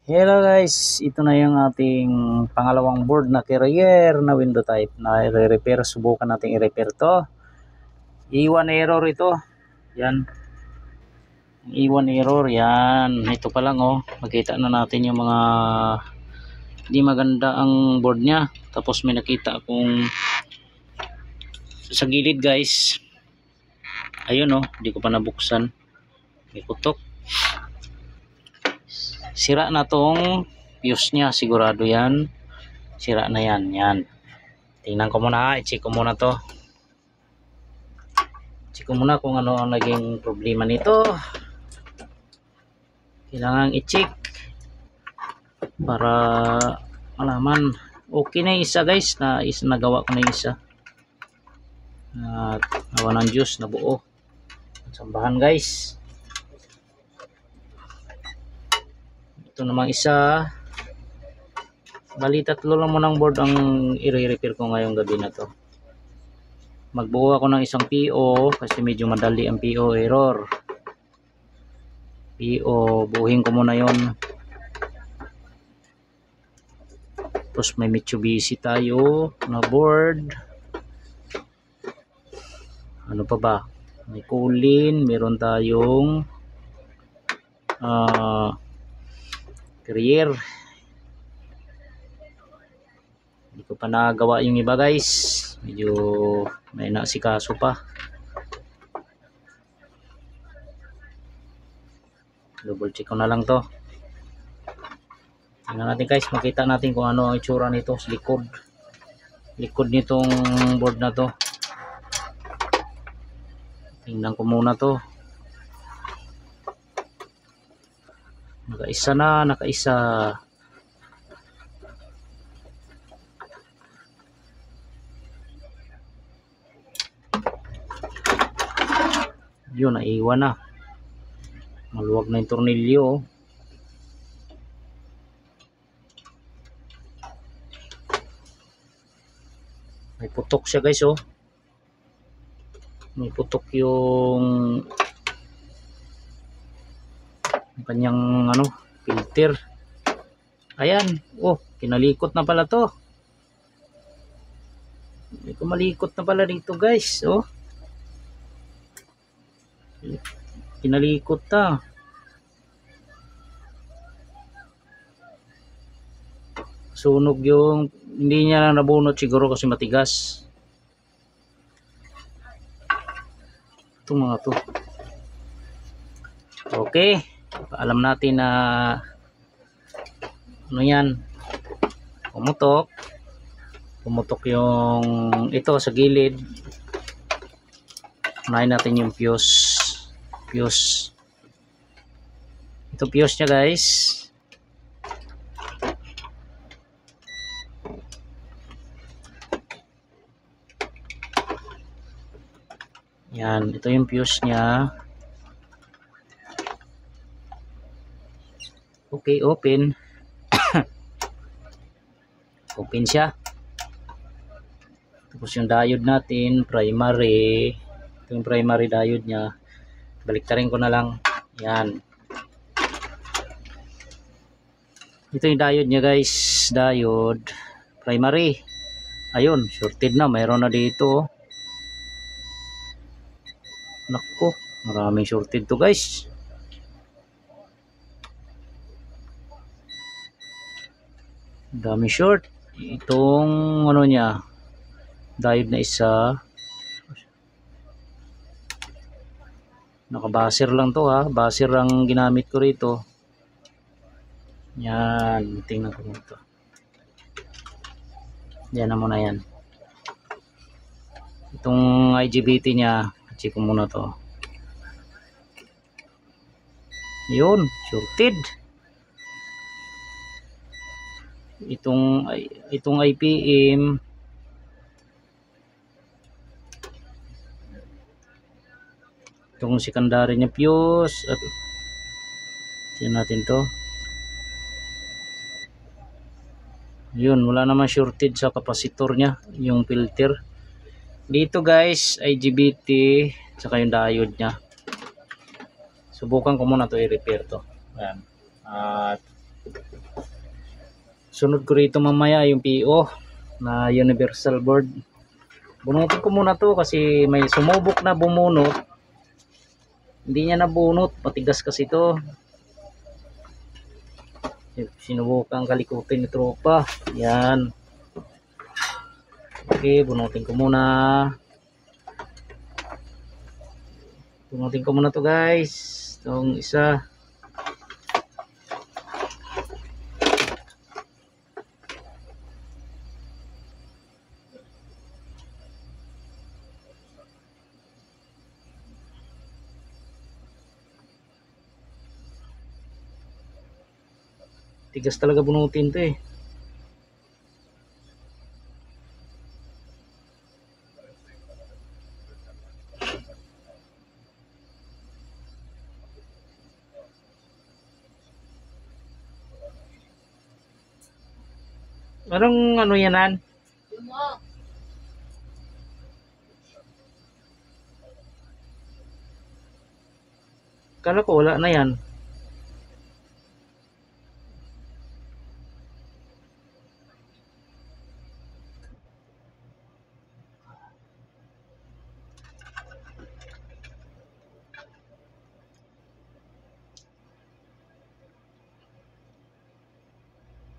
Hello guys, ito na yung ating pangalawang board na carrier na window type na i-repair. Subukan natin i-repair to. Iwan error ito. Yan. Iwan error. Yan. Ito pa lang oh. Makita na natin yung mga hindi maganda ang board niya. Tapos may nakita akong sa gilid guys. Ayun oh. Hindi ko pa nabuksan. May putok. Sira na tong fuse niya, sigurado yan. Sira na yan, yan. Tingnan ko muna, i-check ko muna to. Check ko muna kung ano ang naging problema nito. Kailangan i-check para malaman. Okay na isa guys, nagawa ko na isa. At nawa ng Diyos, nabuo. Sambahan guys. Ito namang isa. Bali tatlo lang mo ng board ang i-repair ko ngayong gabi na to. Magbuo ako ng isang PO kasi medyo madali ang PO error. PO, buuhin ko muna yon. Tapos may Mitsubishi tayo na board. Ano pa ba? May Kulin, meron tayong carrier. Hindi ko pa nagawa yung iba guys. Medyo may nasikaso pa. Double check ko na lang to. Tingnan natin guys, makita natin kung ano ang itsura nito sa likod. Likod nitong board na to. Tingnan ko muna to. Nakaisa na, nakaisa. Yun, naiwan na. Maluwag na yung tornilyo. May putok siya guys oh. May putok yung kanyang filter. Ayan, oh, kinalikot na pala to. Hindi ko malikot na pala dito guys, oh. Kinalikot ta. Sunog yung, hindi niya na nabunot siguro kasi matigas. Itong mga to. Okay, paalam natin na ano yan, pumutok yung ito sa gilid. Unahin natin yung fuse. Ito fuse nya guys. Yan, ito yung fuse nya. Okay, open. Open siya. Tapos yung diode natin, primary. Ito yung primary diode nya. Baliktarin ko na lang. Yan. Ito yung diode nya guys. Diode. Primary. Ayun, shorted na. Mayroon na dito. Nako, maraming shorted to guys. Dami short. Itong ano niya, diode na isa. Nakabaser lang to ha. Baser ang ginamit ko rito. Yan, tingnan ko ito. Yan na muna yan. Itong IGBT niya, check ko muna to. Yun, shorted. Itong IPM itong secondary niya fuse at tingnan natin to. Yun, wala naman shorted sa kapasitor niya, yung filter. Dito guys, IGBT saka yung diode niya. Subukan ko muna to i-repair to. Ayan. At Sunod ko rito mamaya yung PO na universal board. Bunutin ko muna to kasi may sumubok na bumunot. Hindi niya nabunot, matigas kasi to. Sinubukan kalikutin ni tropa. Yan. Okay, bunutin ko muna. Bunutin ko muna to guys. Itong isa. Tigas talaga bunutin to eh. Anong ano yanan? Kala ko wala na yan.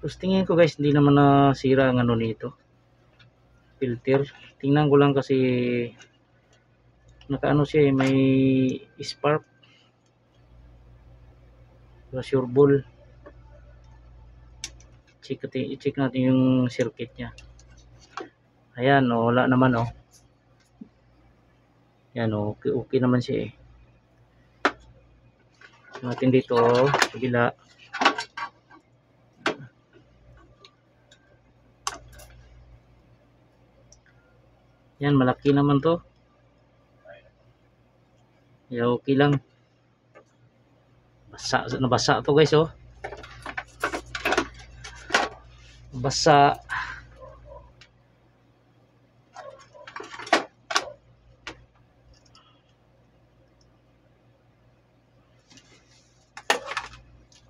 Tapos tingin ko guys, hindi naman nasira ang ano nito. Filter. Tingnan ko lang kasi nakaano siya eh, may spark. Sure ball. I-check natin yung circuit niya. Ayan, oh, wala naman oh. Yan oh, okay naman siya eh. Natin dito oh, kabila. Yan, malaki naman to. Yeah, okay lang. Nabasa to guys oh. Basa.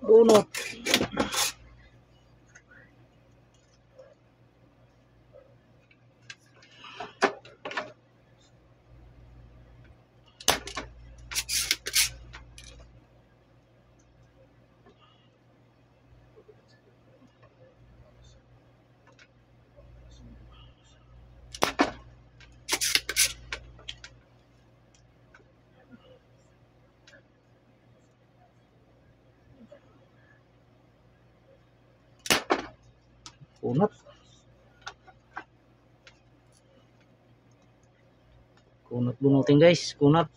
Bunot. Kunat. Kunat bunutin guys, kunat.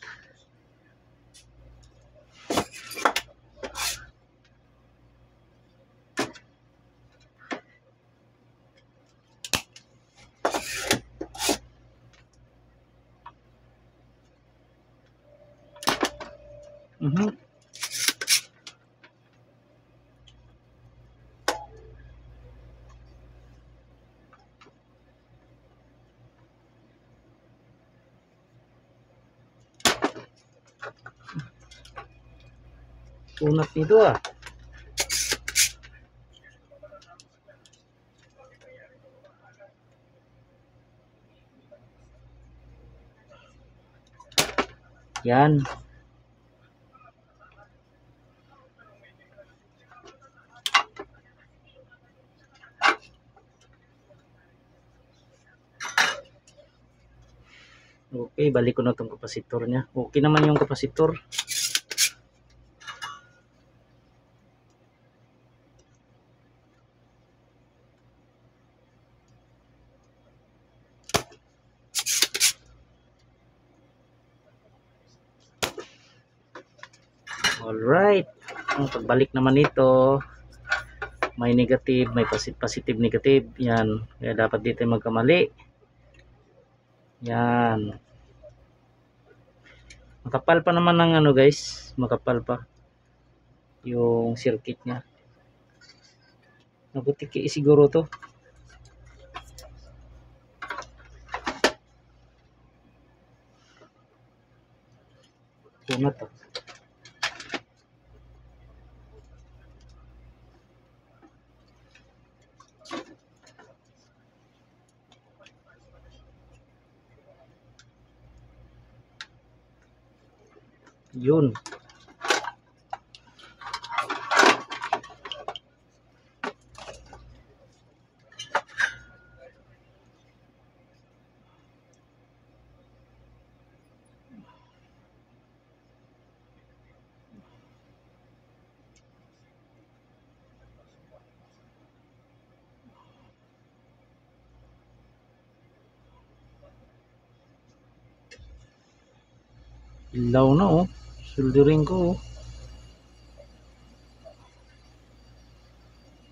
Kunat nito ah. Yan. Okay, balik ko na itong kapasitor niya. Okay naman yung kapasitor. Alright. Ang pagbalik naman nito, may negative, may positive, negative. Yan. Kaya dapat dito magkamali. Yan. Makapal pa naman ng ano guys. Makapal pa. Yung circuit niya. Nagutiki siguro to. Kunat to. Yun. Ilaw na oh. Soldering ko oh.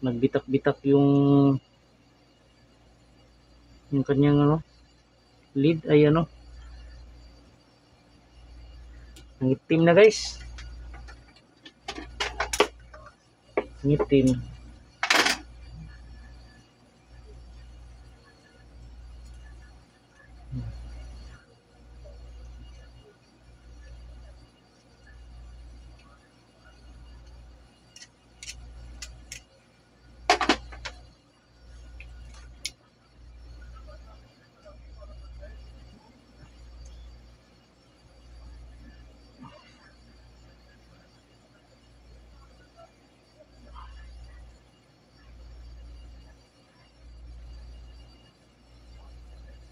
Nagbitak-bitak yung kanyang ano, lead ay ano. Nangitim na guys. Nangitim.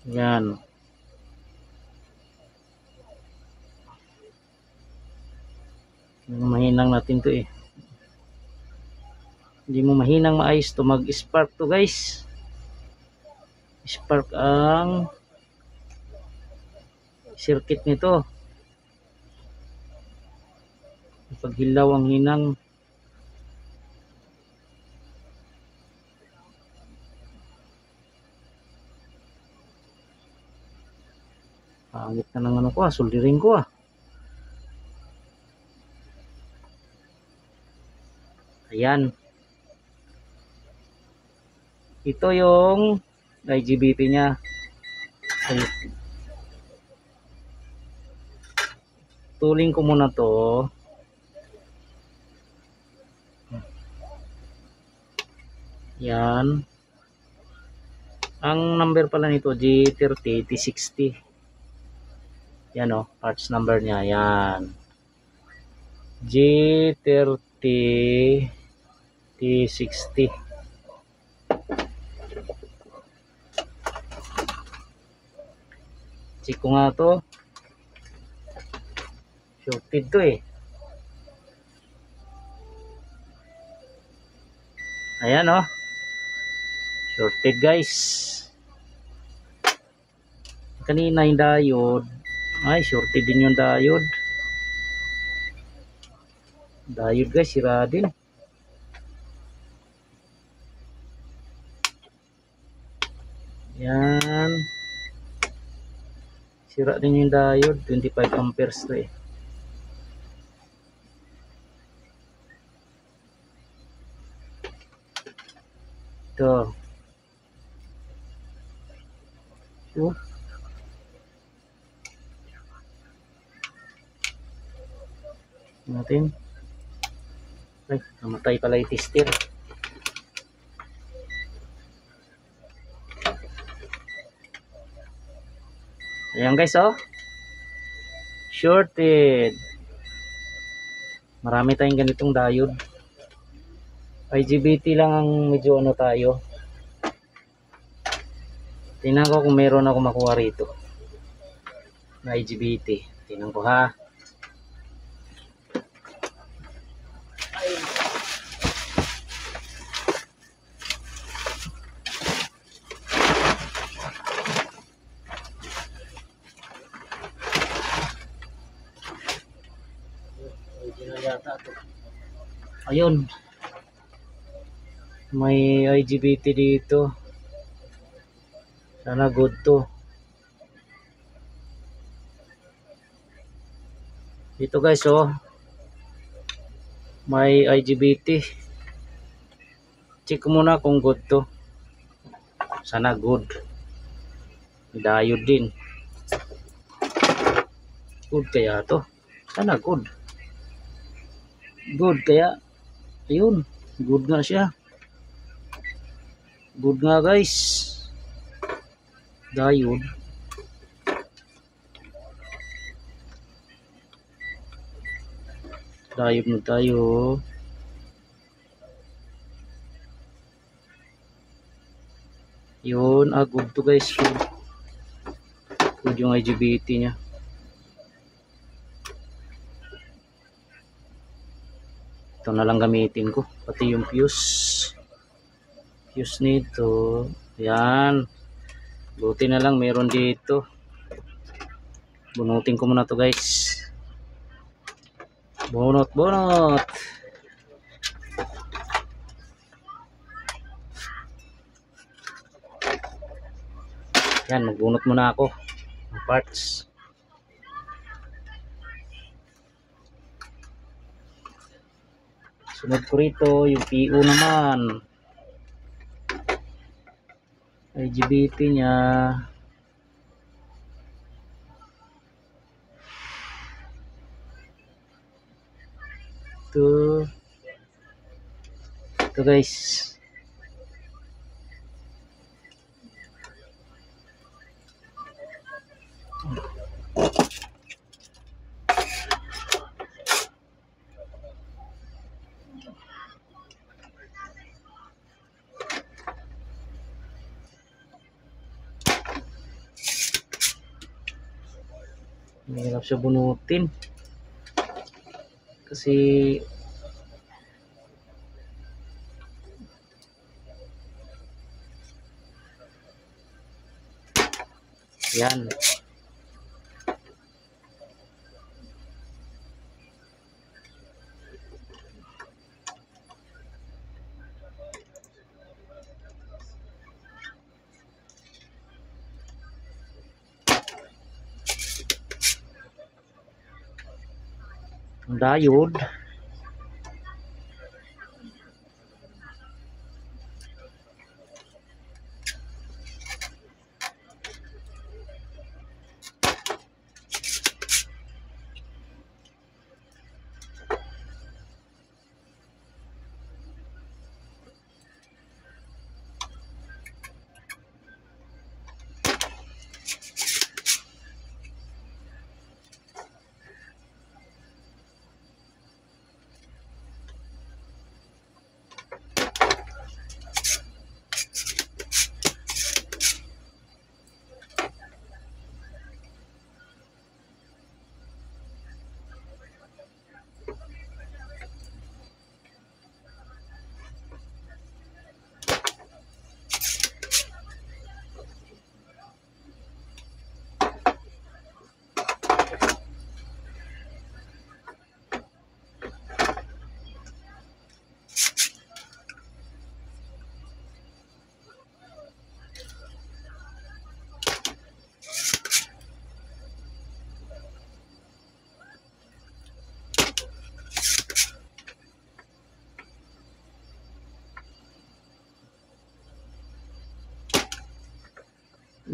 Yan. Mahinang natin to eh. Hindi mo mahinang maayos to mag-spark to guys. Spark ang circuit nito. Pag hilaw ang hinang, pangit na ng ano ko soldering ko Ayan. Ito yung IGBT niya. Tuling ko muna to. Yan. Ang number pala nito G30 T60. Yan o, parts number niya. Yan. G30 T60. Check ko nga to. Shorted to eh. Ayan o. Shorted guys. Kanina yung diode. Ay, shorted din yung diode. Diode guys, sira din. Yan. Sira din yung diode. 25 amperes to eh. Ito. Natin. Ay, namatay pala yung tester. Ayan guys oh. Shorted. Marami tayong ganitong diode. IGBT lang ang medyo ano tayo. Tingnan ko kung meron ako makuha rito na IGBT. Tingnan ko ha. Ayun, may IGBT dito. Sana good to. Dito guys oh, may IGBT. Check ko muna kung good to. Sana good. Diode din. Good kaya to. Sana good. Good kaya. Ayun, good nga siya. Good nga guys. Diode. Diode mo tayo. Yun, good to guys. Good yung IGBT nya. Ito na lang gamitin ko. Pati yung fuse nito. Yan. Buti na lang meron dito. Bunutin ko muna to guys. Bunot. Yan, magbunot muna ako ng parts. Sunod ko rito yung PO naman. IGBT nya. Ito guys. Mahirap siya bunutin kasi yan. Ang diode.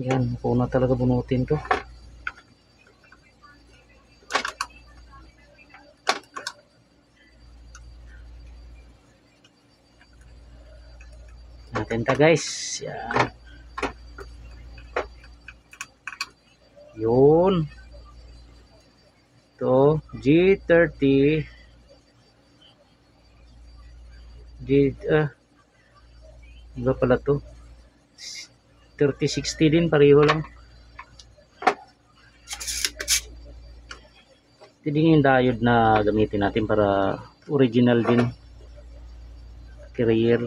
Yan, ako na talaga bunutin to. Natin ta guys. Yan. Yun. To G30 iba pala to 3060 din, pareho lang. Ito din yung diode na gamitin natin para original din carrier.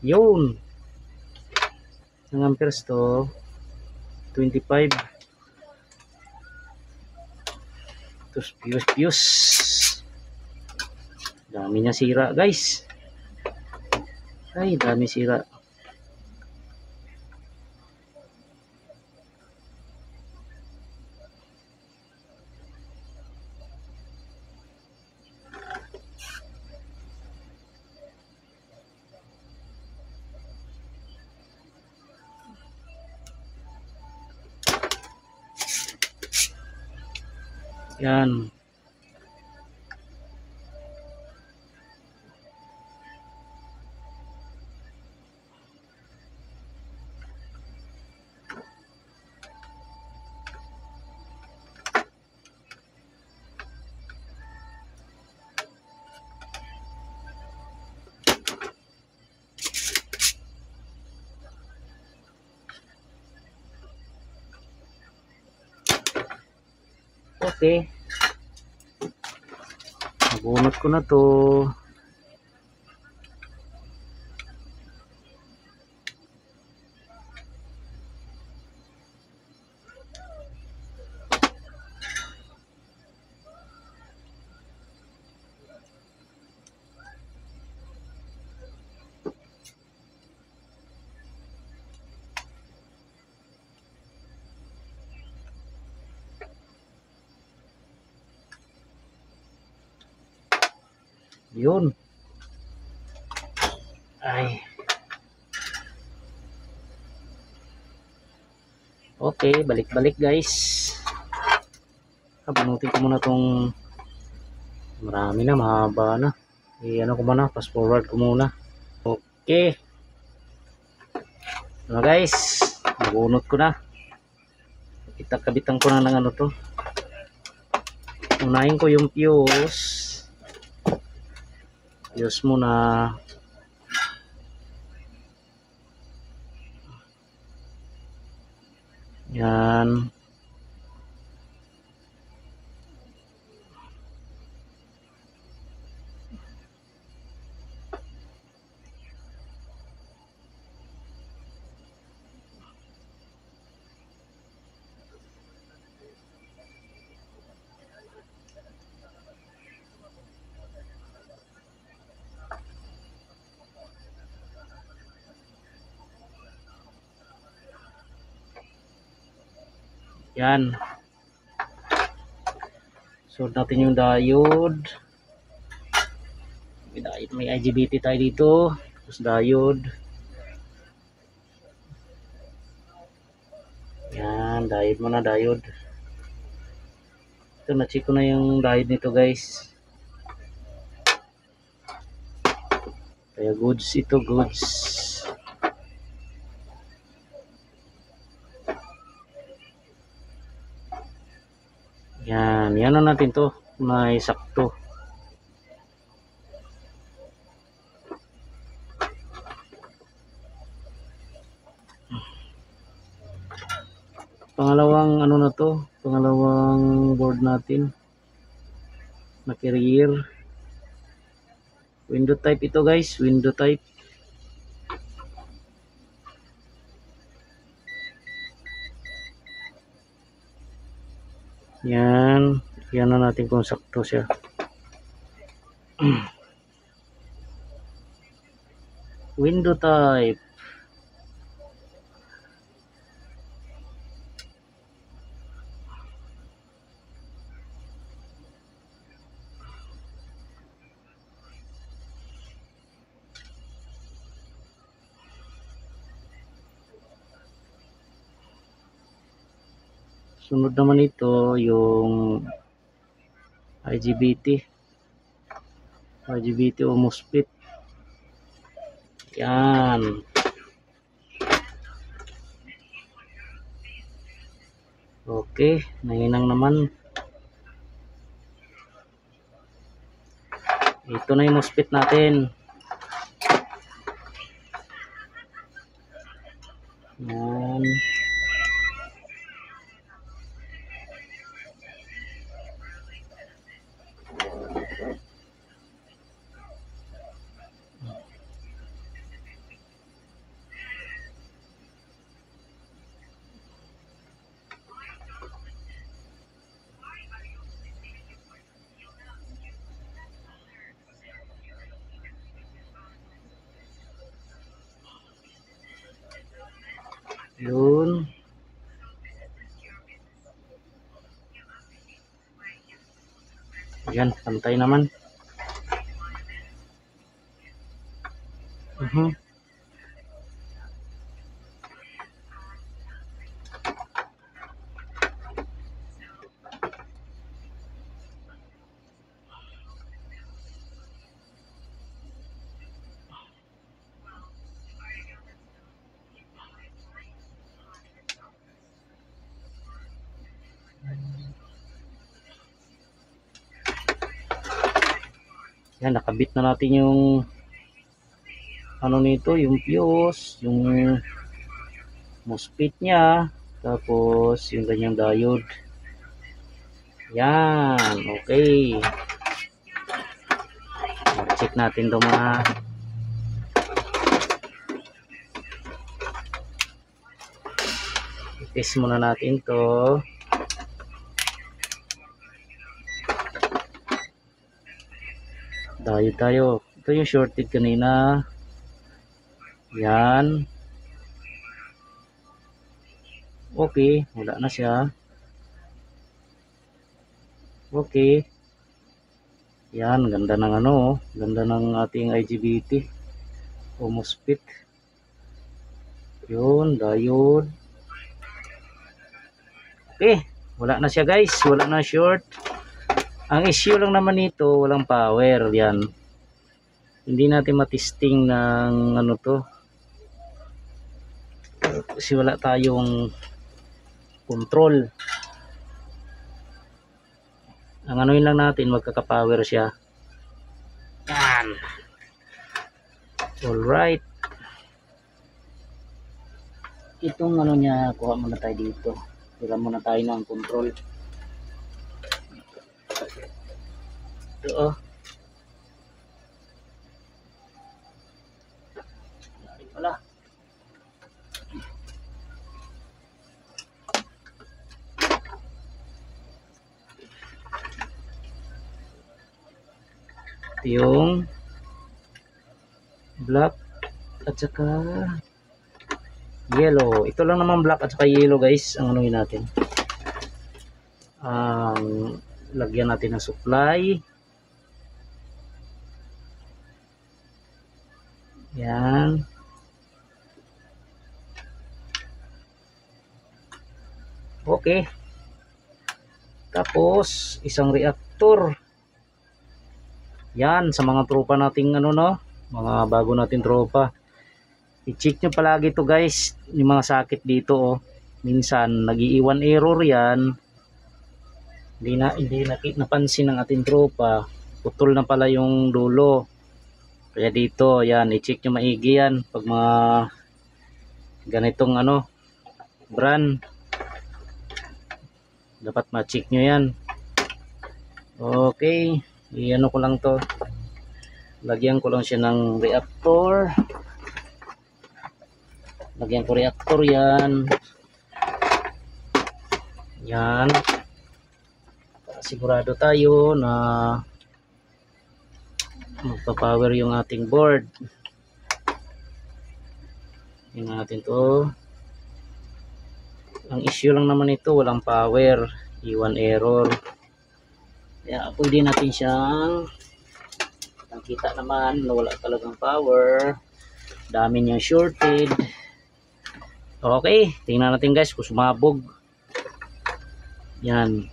Yun. Ang amperes to 25. Tapos fuse. Dami niya sira guys. Ay, dami sira. Yan. Okay. Nabunot ko na to. Yun. Ay. Okay, balik-balik guys. Panutin ko muna tong marami na, mahaba na. Ano ko muna, fast forward ko muna. Okay. Ano guys, nabunot ko na. Kabitan ko na ng ano to. Unahin ko yung fuse. Fuse muna. Yan. Yan. So natin yung diode. May IGBT tayo dito. Tapos diode. Yan, diode muna, diode. Ito, na-check ko na yung diode nito guys. Kaya goods ito, goods. Yan, yan na natin to. May sakto. Pangalawang ano na to, pangalawang board natin na carrier. Window type ito guys, window type. Yan, yan na natin kung sakto siya. Window type. Sunod naman ito yung IGBT o MOSFET. Yan. Okay, nanginang naman. Ito na yung MOSFET natin. Yan. Yun. Yan, pantay naman. Yan, nakabit na natin yung ano nito, yung fuse, yung MOSFET niya, tapos yung ganyang diode. Yan, okay. Check natin ito mga test muna natin to. Diode tayo. Ito yung shorted kanina. Yan. Okay, wala na siya. Okay. Yan, ganda ng ano, ganda ng ating IGBT o MOSFET. Yun, diode. Okay, wala na siya guys, wala na short. Ang issue lang naman nito, walang power. Yan. Hindi natin matesting ng ano to. Kasi wala tayong control. Ang ano yun lang natin, magkaka-power siya. Yan. Alright. Itong ano niya, kuha muna tayo dito. Tira muna tayo ng control. Ito oh. Lari pala. Ito yung black at saka yellow. Ito lang naman black at saka yellow guys. Ang anuhin natin. Lagyan natin ng supply. Yan. Okay. Tapos isang reactor. Yan sa mga tropa nating ano no, mga bago nating tropa. I-check nyo palagi to guys, yung mga sakit dito oh. Minsan nag-iiwan error yan. Hindi napansin ng ating tropa. Putol na pala yung dulo. Kaya dito, yan, i-check nyo maigi yan. Pag mga ganitong ano, brand. Dapat ma-check nyo yan. Okay. I-ano ko lang to. Lagyan ko lang siya ng reactor. Lagyan ko reactor yan. Yan. Para sigurado tayo na magpa-power yung ating board. Tingnan natin to. Ang issue lang naman ito, walang power, iwan error. Kaya pwede natin siyang kita naman na wala talagang power. Dami niyang shorted. Okay, tingnan natin guys kung sumabog. Yan.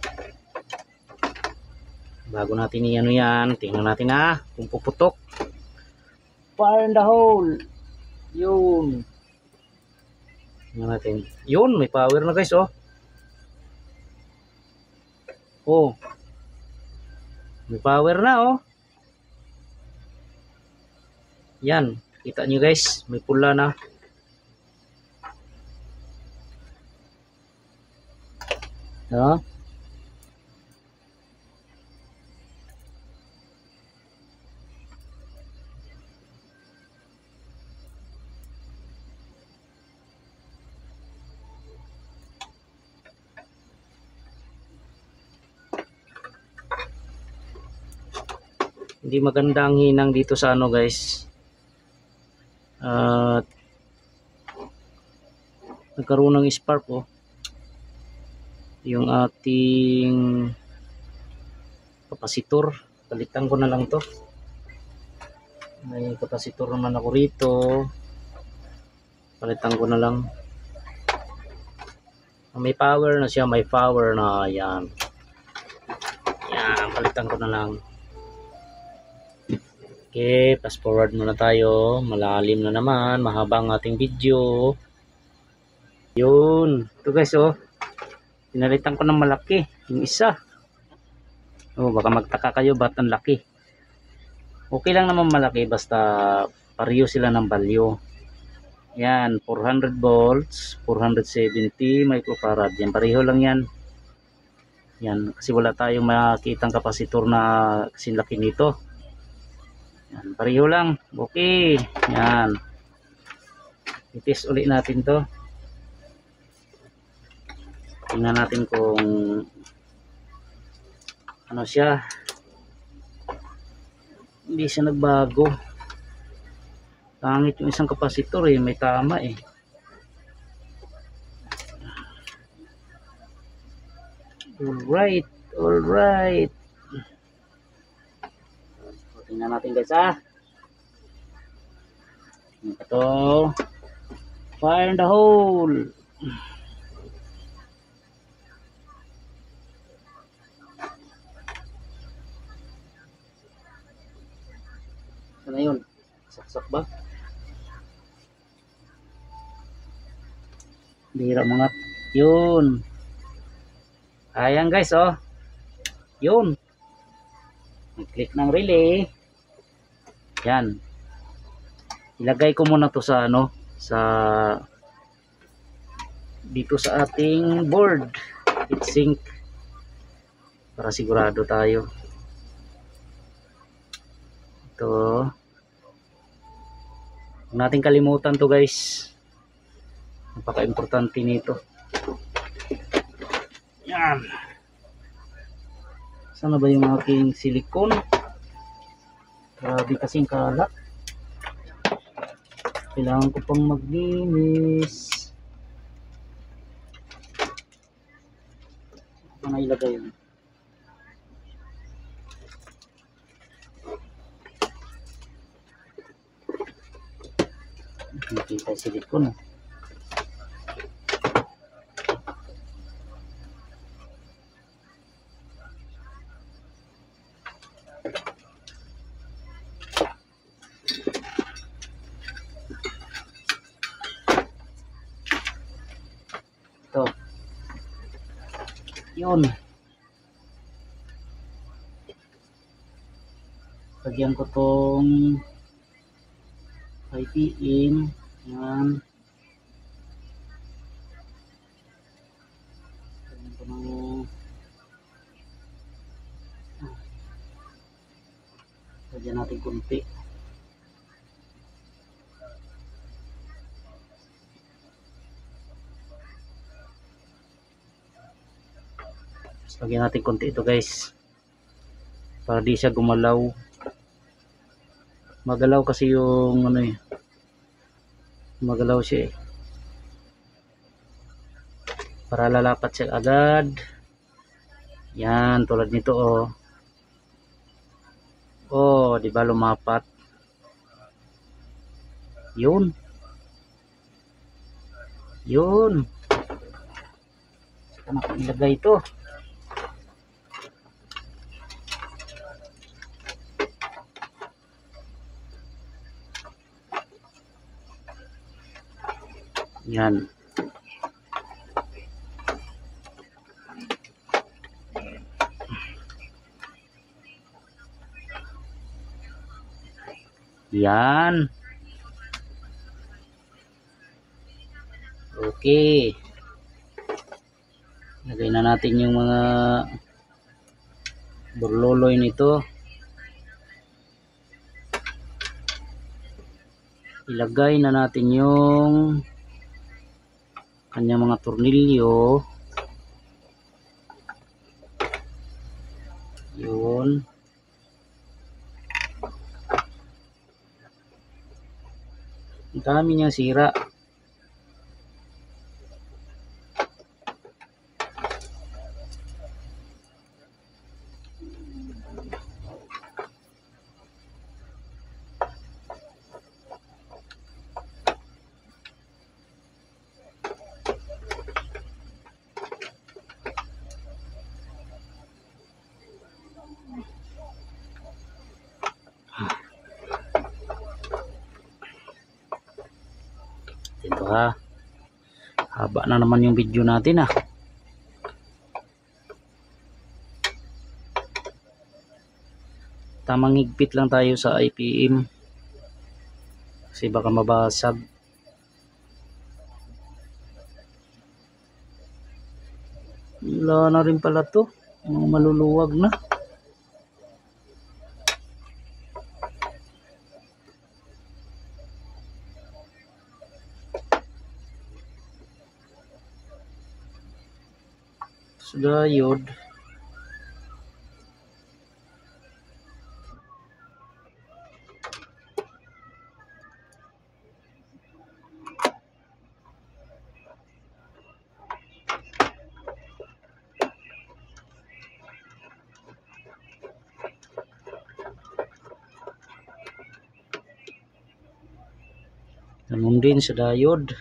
Bago natin i-ano yan, tingnan natin kung puputok. Fire in the hole. Yun. Tingnan natin. Yun, may power na guys oh. Oh. May power na oh. Yan, kita nyo guys, may pula na. No? Hindi maganda ang hinang dito sa ano guys. Nagkaroon ng spark oh. Yung ating kapasitor. Palitan ko na lang to. May kapasitor naman ako rito. Palitan ko na lang. May power na siya. May power na. Yan. Yan. Palitan ko na lang. Okay, fast forward muna tayo. Malalim na naman, mahaba ang ating video. Yun. Ito guys oh. Pinalitan ko ng malaki, yung isa. Oh, baka magtaka kayo ba't ang laki. Okay lang naman malaki basta pareho sila ng value. Yan, 400 volts, 470 microfarad. Yan, pareho lang yan. Yan, kasi wala tayong makitang kapasitor na kasing laki nito. Yan, pareho lang. Okay. Yan. I-test ulit natin to. Tingnan natin kung ano siya. Hindi siya nagbago. Pangit yung isang kapasitor eh. May tama eh. Alright. Alright. Tingnan natin guys ah. Ito. Fire in the hole. Ano yun? Saksak ba? Bihira mga. Yun. Ayan guys oh. Yun. Click ng relay. Yan. Ilagay ko muna to sa ano, sa dito sa ating board. Heatsink. Para sigurado tayo. Ito. Huwag natin kalimutan to guys. Napaka-importante nito. Yan. Sana ba yung aking silicone? Grabe kasing kalat. Kailangan ko pang maglinis. Ano na ilagay yun? Nakita yung silicone. Ito. Yun. Lagyan ko tong IPM. Yan. Lagyan ko ng lagyan natin kunti. Lagyan natin konti ito guys para di siya gumalaw. Magalaw kasi yung ano eh, magalaw siya eh, para lalapat siya agad. Yan, tulad nito oh. Oh, di ba lumapat? Yun. Yun. Saka na ilagay ito. Yan. Yan. Okay. Lagay na natin yung mga burloloy nito. Ilagay na natin yung kanyang mga tornilyo. Yun. Ang dami niyang sira. Ito ha. Haba na naman yung video natin ah. tamang higpit lang tayo sa IPM kasi baka mabasag. Wala na rin pala to, maluluwag na. Sa diode, ganun din sa diode.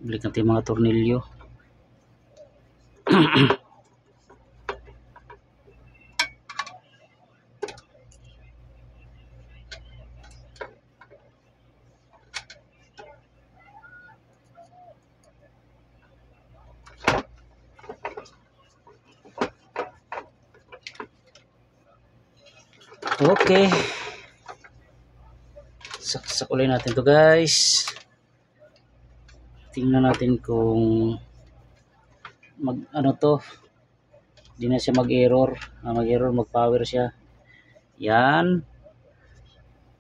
Balik natin mga tornilyo. Okay, saksak ulit natin to guys. Tingnan natin kung ano to, hindi na siya mag-error. Mag power siya. Yan.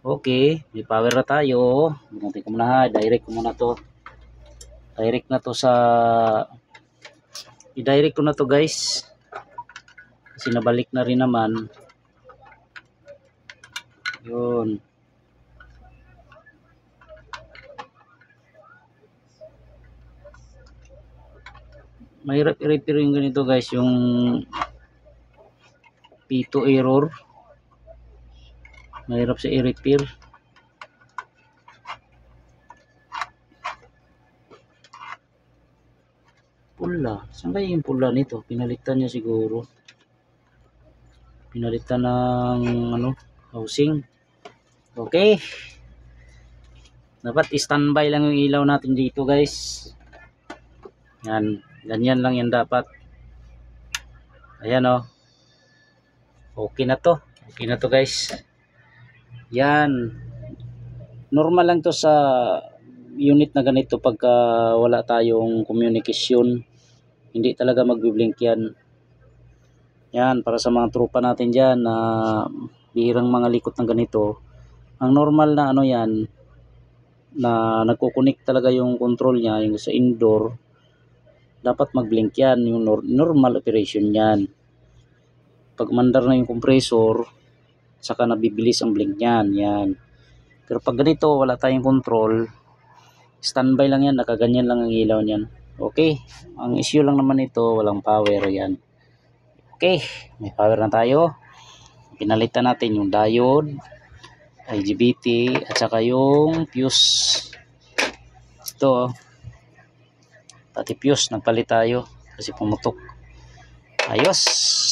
Okay, may power na tayo. Bunutin ko muna, direct ko muna to. Direct na to sa i-direct ko na to guys. Kasi nabalik na rin naman. Yun. Mahirap i-repair yung ganito guys, yung P2 error. Mahirap siya i-repair. Pula. Saan kaya yung pula nito? Pinalitan niya siguro. Pinalitan ng housing. Okay. Dapat standby lang yung ilaw natin dito guys. Yan. Ganyan lang yan dapat. Ayan o. Okay na to. Okay na to guys. Yan. Normal lang to sa unit na ganito pagka wala tayong communication. Hindi talaga magbiblink yan. Yan. Para sa mga tropa natin dyan na bihirang mga likot ng ganito. Ang normal na yan, na nagko-connect talaga yung control niya, yung sa indoor, dapat mag-blink yan, yung normal operation yan. Pag mandar na yung compressor, saka nabibilis ang blink niyan, yan. Pero pag ganito, wala tayong control, standby lang yan, nakaganyan lang ang ilaw niyan. Okay, ang issue lang naman ito, walang power yan. Okay, may power na tayo. Pinalitan natin yung diode, IGBT, at saka yung fuse. Ito, pati fuse, nagpalit tayo kasi pumutok. Ayos,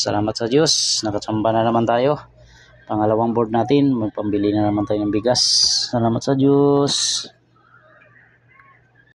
salamat sa Diyos, nakatsamba na naman tayo. Pangalawang board natin, may pambili na naman tayo ng bigas. Salamat sa Diyos.